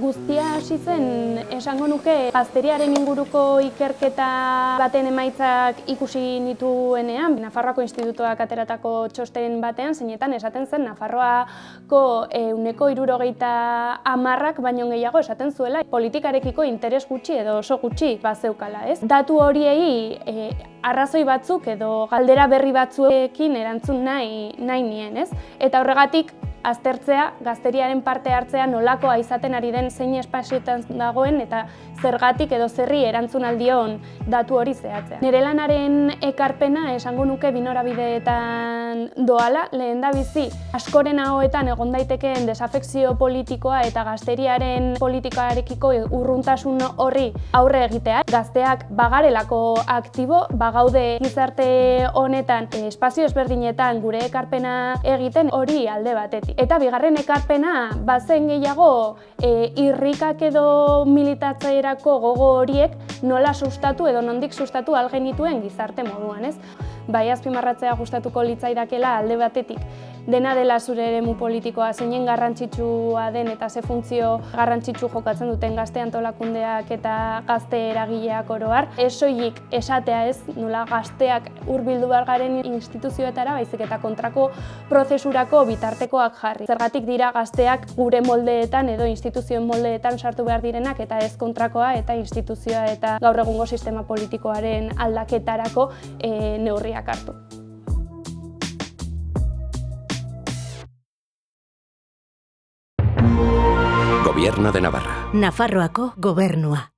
Guztia hasi zen, esango nuke, gazteriaren inguruko ikerketa baten emaitzak ikusi nituenean, Nafarroako Institutuak ateratako txosten batean, zeinetan esaten zen Nafarroako 70% baino gehiago esaten zuela politikarekiko interes gutxi edo oso gutxi bazeukala, ez? Datu horiei arrazoi batzuk edo galdera berri batzuekin erantzun nahi nien, ez? Eta horregatik aztertzea, gazteriaren parte hartzea nolakoa izaten ari den zein espazioetan dagoen eta zergatik edo zerri erantzun aldion datu hori zehatzea. Nire lanaren ekarpena esango nuke bi norabideetan doala, lehendabizi askoren ahoetan egon daitekeen desafekzio politikoa eta gazteriaren politikarekiko urruntasun horri aurre egitea. Gazteak bagarelako aktibo, bagaude gizarte honetan espazio ezberdinetan gure ekarpena egiten hori alde batetik. Eta bigarren ekarpena, bazen gehiago irrikak edo militatzaerako gogo horiek nola sustatu edo nondik sustatu algenituen gizarte moduan, ez? Bai azpimarratzea gustatuko litzaidakela alde batetik dena dela zure eremu politikoa zeinen garrantzitsua den eta ze funtzio garrantzitsu jokatzen duten gazte antolakundeak eta gazte eragileak oro har. Ez soilik esatea ez, nola gazteak hurbildu behar garen instituzioetara, baizik eta kontrako prozesurako bitartekoak jarri. Zergatik dira gazteak gure moldeetan edo instituzioen moldeetan sartu behar direnak eta ez kontrakoa eta instituzioa eta gaur egungo sistema politikoaren aldaketarako neurriak hartu. Gobierno de Navarra. Nafarroako gobernua.